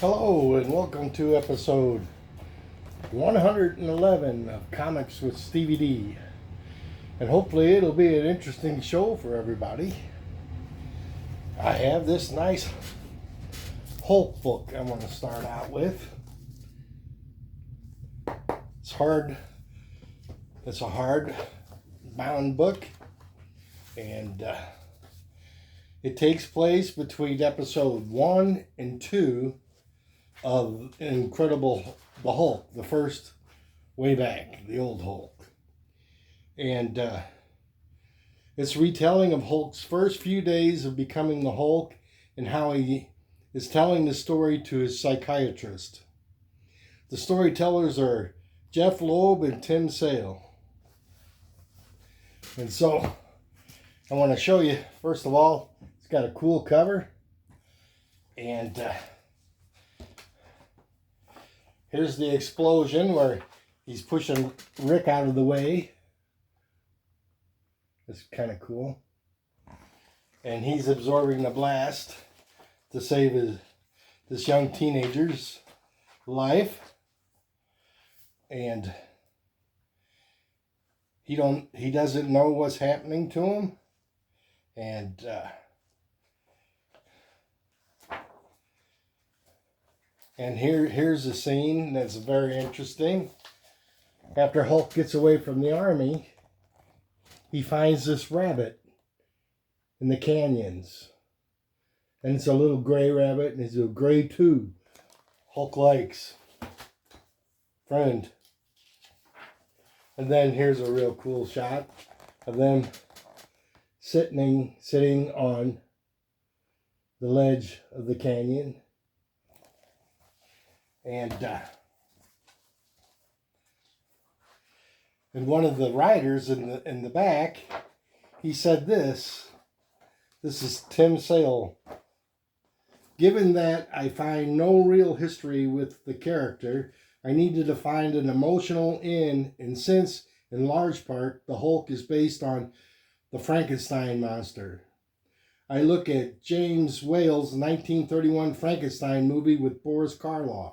Hello and welcome to episode 111 of Comics with Stevey D. And hopefully it'll be an interesting show for everybody. I have this nice Hulk book I'm going to start out with. It's a hard bound book, and it takes place between episode 1 and 2 of Incredible the Hulk, the first way back, the old Hulk. And it's retelling of Hulk's first few days of becoming the Hulk and how he is telling the story to his psychiatrist. The storytellers are Jeff Loeb and Tim Sale. And so I want to show you, first of all, it's got a cool cover. And here's the explosion where he's pushing Rick out of the way. It's kind of cool. And he's absorbing the blast to save this young teenager's life. And he doesn't know what's happening to him. And here's a scene that's very interesting. After Hulk gets away from the army, he finds this rabbit in the canyons. And it's a little gray rabbit, and it's a gray too. Hulk likes. Friend. And then here's a real cool shot of them sitting on the ledge of the canyon. And one of the writers in the back, he said this. This is Tim Sale. Given that I find no real history with the character, I needed to find an emotional in, and since, in large part, the Hulk is based on the Frankenstein monster. I look at James Whale's 1931 Frankenstein movie with Boris Karloff.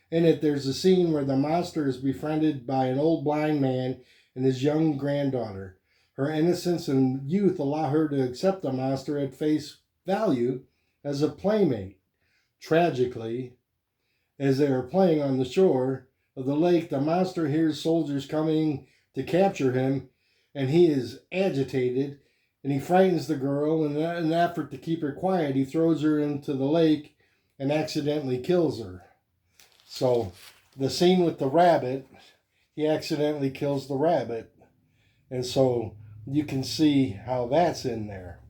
In it, there's a scene where the monster is befriended by an old blind man and his young granddaughter. Her innocence and youth allow her to accept the monster at face value as a playmate. Tragically, as they are playing on the shore of the lake, the monster hears soldiers coming to capture him, and he is agitated, and he frightens the girl, and in an effort to keep her quiet, he throws her into the lake and accidentally kills her. So the scene with the rabbit, he accidentally kills the rabbit. And so you can see how that's in there.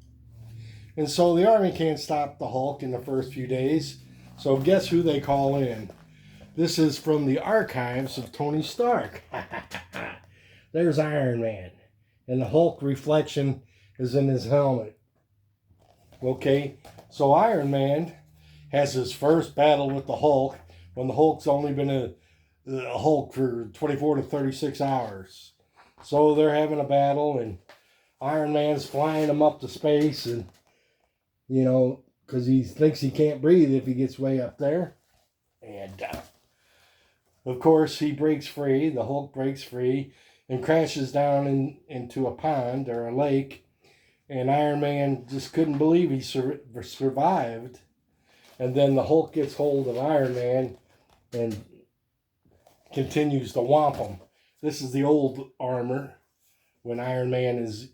And so the army can't stop the Hulk in the first few days. So guess who they call in? This is from the archives of Tony Stark. There's Iron Man. And the Hulk reflection is in his helmet. Okay, so Iron Man has his first battle with the Hulk when the Hulk's only been a Hulk for 24 to 36 hours. So they're having a battle, and Iron Man's flying him up to space, and, because he thinks he can't breathe if he gets way up there. And, of course, he breaks free. The Hulk breaks free and crashes down into a pond or a lake. And Iron Man just couldn't believe he survived. And then the Hulk gets hold of Iron Man and continues to whomp him. This is the old armor when Iron Man is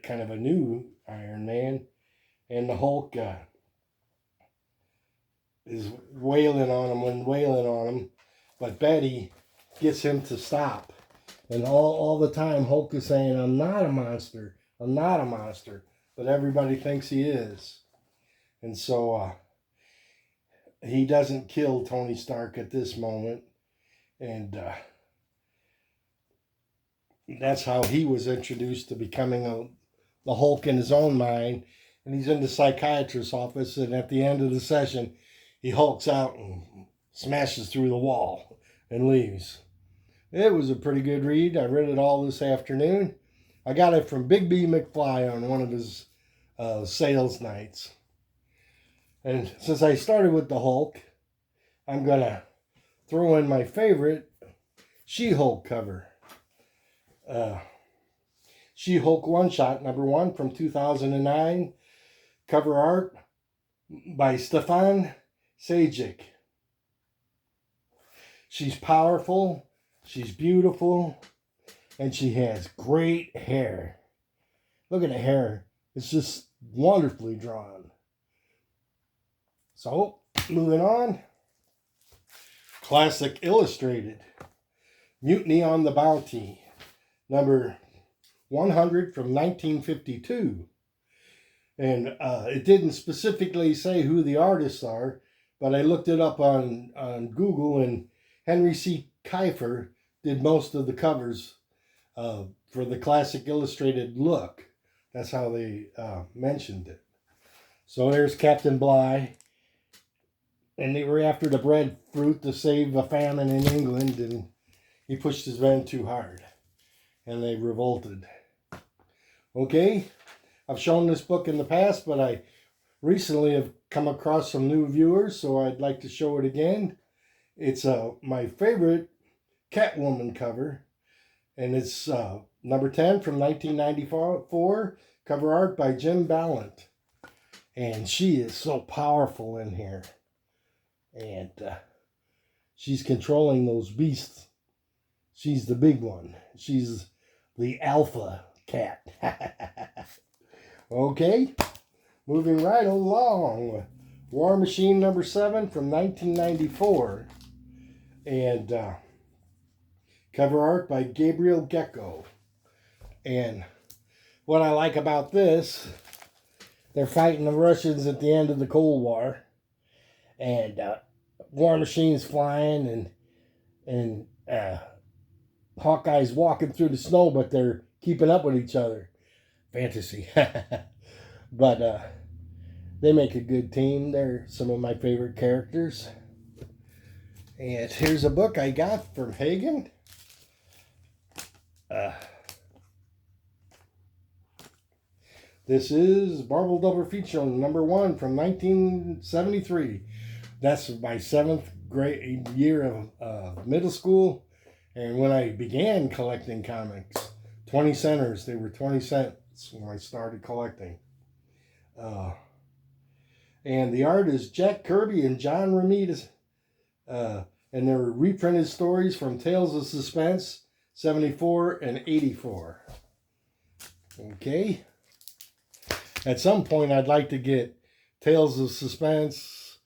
kind of a new Iron Man. And the Hulk is wailing on him. But Betty gets him to stop. And all the time Hulk is saying, I'm not a monster. I'm not a monster. But everybody thinks he is. And so he doesn't kill Tony Stark at this moment. And that's how he was introduced to becoming the Hulk in his own mind. And he's in the psychiatrist's office, and at the end of the session, he hulks out and smashes through the wall and leaves. It was a pretty good read. I read it all this afternoon. I got it from Big B McFly on one of his sales nights. And since I started with the Hulk, I'm going to throw in my favorite She-Hulk cover. She-Hulk One-Shot #1 from 2009. Cover art by Stefan Sajic. She's powerful, she's beautiful, and she has great hair. Look at the hair. It's just wonderfully drawn. So, moving on. Classic Illustrated. Mutiny on the Bounty. Number 100 from 1952. And it didn't specifically say who the artists are, but I looked it up on Google, and Henry C. Kiefer did most of the covers for the Classic Illustrated look. That's how they mentioned it. So there's Captain Bligh. And they were after the breadfruit to save a famine in England, and he pushed his men too hard. And they revolted. Okay, I've shown this book in the past, but I recently have come across some new viewers, so I'd like to show it again. It's my favorite Catwoman cover, and it's number 10 from 1994, cover art by Jim Ballant. And she is so powerful in here. And she's controlling those beasts. She's the big one. She's the alpha cat. Okay, moving right along. War Machine #7 from 1994. And cover art by Gabriel Gecko. And what I like about this, they're fighting the Russians at the end of the Cold War. And War Machine's flying, and Hawkeye's walking through the snow, but they're keeping up with each other. Fantasy. But they make a good team. They're some of my favorite characters. And here's a book I got from Hagen. This is Marvel Double Feature #1 from 1973. That's my 7th grade year of middle school. And when I began collecting comics, 20 centers, they were 20 cents when I started collecting. And the art is Jack Kirby and John Romita. And they're reprinted stories from Tales of Suspense 74 and 84. Okay. At some point, I'd like to get Tales of Suspense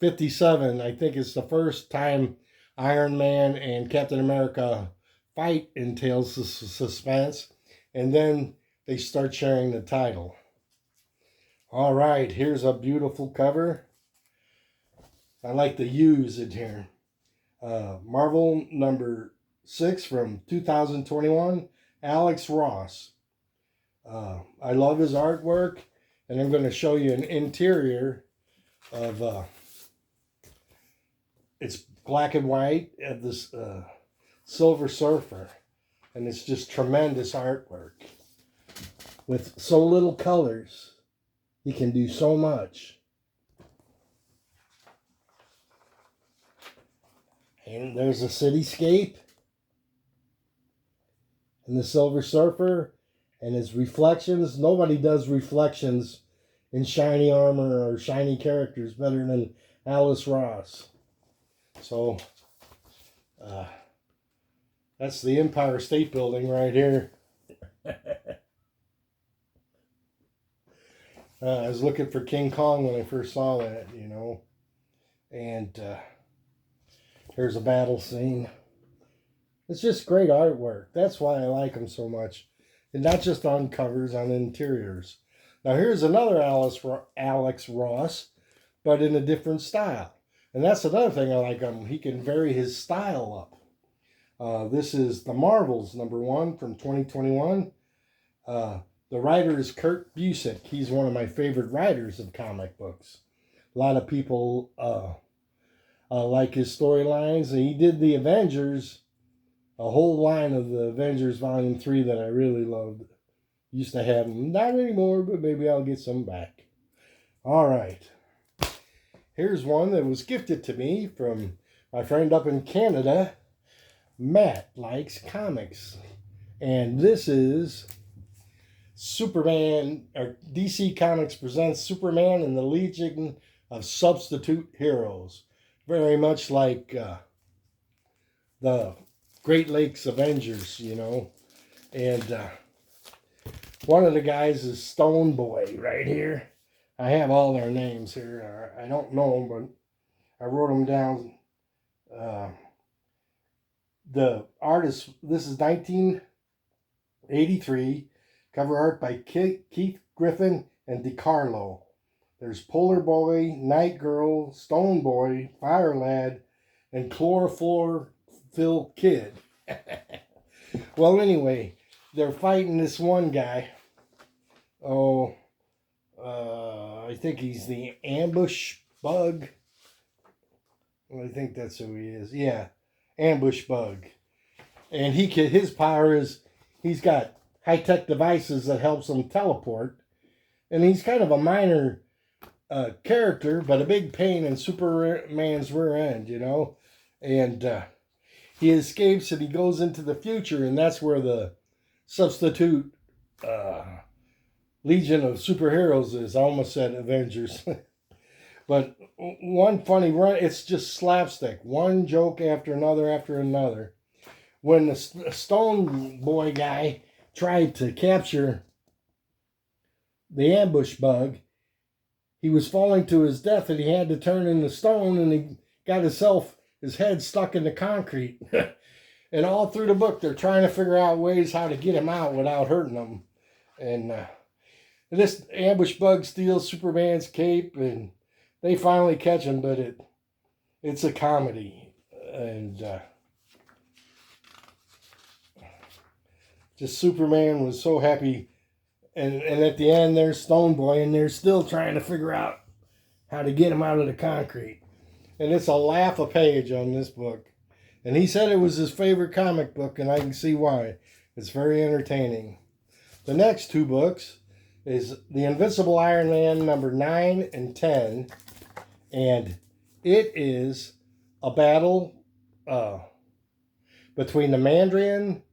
57. I think it's the first time Iron Man and Captain America fight in Tales of Suspense. And then they start sharing the title. All right, here's a beautiful cover. I like to use it here. Marvel #6 from 2021, Alex Ross. I love his artwork, and I'm going to show you an interior of, it's black and white of this Silver Surfer, and it's just tremendous artwork. With so little colors, he can do so much. And there's a cityscape, and the Silver Surfer, and his reflections. Nobody does reflections in shiny armor or shiny characters better than Alice Ross. So, that's the Empire State Building right here. I was looking for King Kong when I first saw that, you know. And here's a battle scene. It's just great artwork. That's why I like them so much. And not just on covers, on interiors. Now here's another Alex Ross, but in a different style. And that's another thing I like him. He can vary his style up. This is The Marvels #1 from 2021. The writer is Kurt Busiek. He's one of my favorite writers of comic books. A lot of people like his storylines. And he did the Avengers, a whole line of the Avengers Volume 3 that I really loved. Used to have them. Not anymore, but maybe I'll get some back. All right. here's one that was gifted to me from my friend up in Canada. Matt likes comics. And this is Superman, or DC Comics presents Superman and the Legion of Substitute Heroes. Very much like the Great Lakes Avengers, you know. And one of the guys is Stone Boy right here. I have all their names here. I don't know them, but I wrote them down. The artist, this is 1983. Cover art by Keith Griffin and DiCarlo. There's Polar Boy, Night Girl, Stone Boy, Fire Lad, and Chlorophyll Kid. Well, anyway, they're fighting this one guy. I think he's the Ambush Bug. I think that's who he is. Yeah, Ambush Bug. And his power is he's got high-tech devices that helps him teleport. And he's kind of a minor character, but a big pain in Superman's rear end, you know. And he escapes and he goes into the future, and that's where the substitute Legion of Superheroes is. I almost said Avengers. But one funny run, it's just slapstick. One joke after another. When the Stone Boy guy tried to capture the Ambush Bug, he was falling to his death and he had to turn into stone, and he got his head stuck in the concrete. And all through the book, they're trying to figure out ways how to get him out without hurting him. And this Ambush Bug steals Superman's cape, and they finally catch him, but it's a comedy. And just Superman was so happy. And at the end, there's Stone Boy, and they're still trying to figure out how to get him out of the concrete. And it's a laugh a page on this book. And he said it was his favorite comic book, and I can see why. It's very entertaining. The next two books is The Invincible Iron Man number 9 and 10. And it is a battle between the Mandarin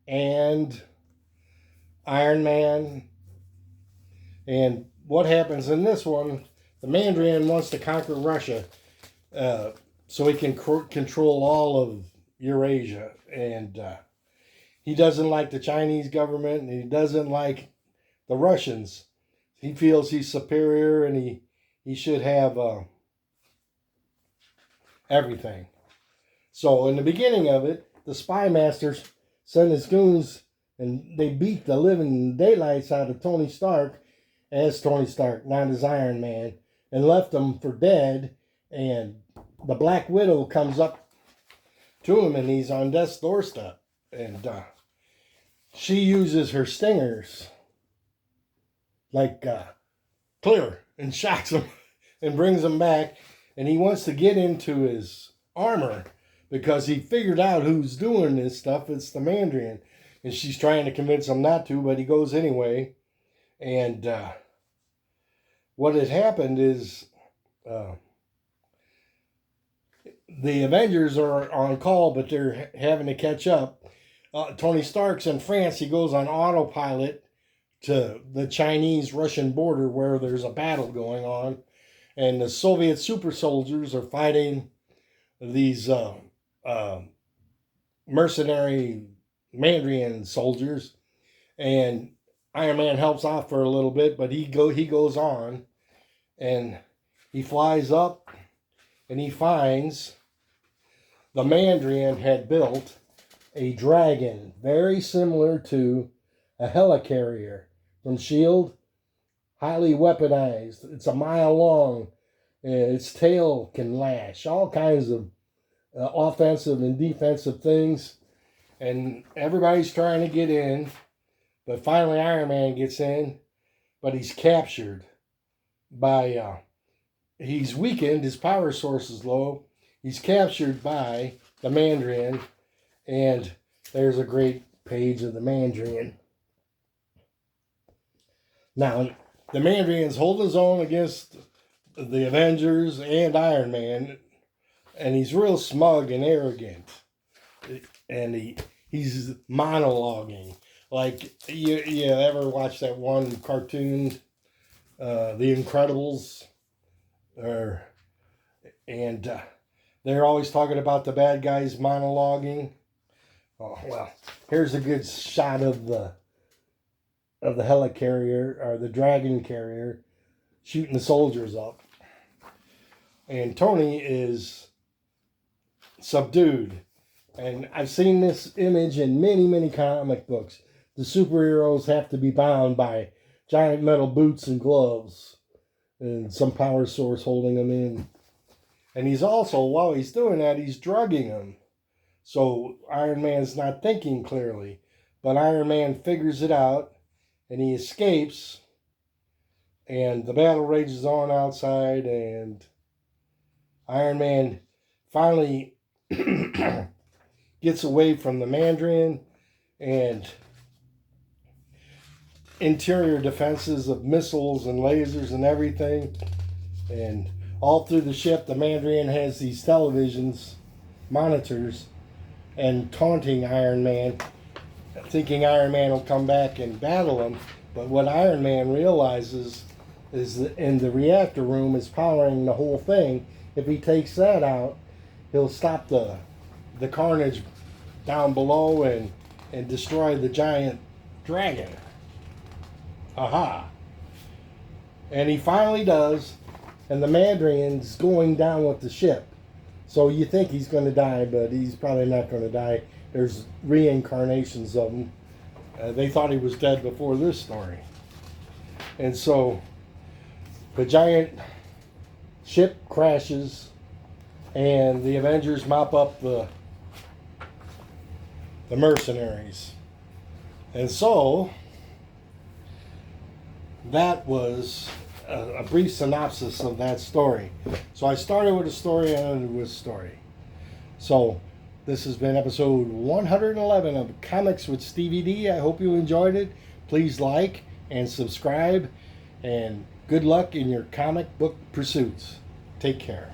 and Iron Man. And what happens in this one, the Mandarin wants to conquer Russia so he can control all of Eurasia. And he doesn't like the Chinese government, and he doesn't like the Russians. He feels he's superior, and he should have everything. So in the beginning of it, the spy masters send his goons, and they beat the living daylights out of Tony Stark, as Tony Stark, not as Iron Man, and left him for dead. And the Black Widow comes up to him, and he's on death's doorstep. And she uses her stingers like clear, and shocks him and brings him back. And he wants to get into his armor because he figured out who's doing this stuff. It's the Mandarin. And she's trying to convince him not to, but he goes anyway. And what had happened is the Avengers are on call, but they're having to catch up. Tony Stark's in France. He goes on autopilot to the Chinese-Russian border where there's a battle going on. And the Soviet super soldiers are fighting these mercenary Mandarin soldiers. And Iron Man helps out for a little bit, but he goes on. And he flies up, and he finds the Mandarin had built a dragon very similar to a helicarrier from S.H.I.E.L.D., highly weaponized. It's a mile long. Its tail can lash. All kinds of offensive and defensive things. And everybody's trying to get in. But finally Iron Man gets in. But he's captured by... he's weakened. His power source is low. He's captured by the Mandarin. And there's a great page of the Mandarin. Now, the Mandarin's holding his own against the Avengers and Iron Man, and he's real smug and arrogant, and he's monologuing. Like, you ever watch that one cartoon, The Incredibles? And they're always talking about the bad guys monologuing. Oh, well, here's a good shot of the helicarrier, or the dragon carrier, shooting the soldiers up. And Tony is subdued. And I've seen this image in many, many comic books. The superheroes have to be bound by giant metal boots and gloves, and some power source holding them in. And he's also, while he's doing that, he's drugging them. So Iron Man's not thinking clearly. But Iron Man figures it out, and he escapes. And the battle rages on outside, and Iron Man finally gets away from the Mandarin, and interior defenses of missiles and lasers and everything. And all through the ship, the Mandarin has these televisions, monitors, and taunting Iron Man, thinking Iron Man will come back and battle him. But what Iron Man realizes is that in the reactor room is powering the whole thing. If he takes that out, he'll stop the carnage down below and destroy the giant dragon. Aha. And he finally does, and the Mandarin's going down with the ship. So you think he's going to die, but he's probably not going to die. There's reincarnations of him. They thought he was dead before this story. And so the giant ship crashes, and the Avengers mop up the mercenaries. And so that was a brief synopsis of that story. So I started with a story and ended with a story. So this has been episode 111 of Comics with Stevey D. I hope you enjoyed it. Please like and subscribe, and good luck in your comic book pursuits. Take care.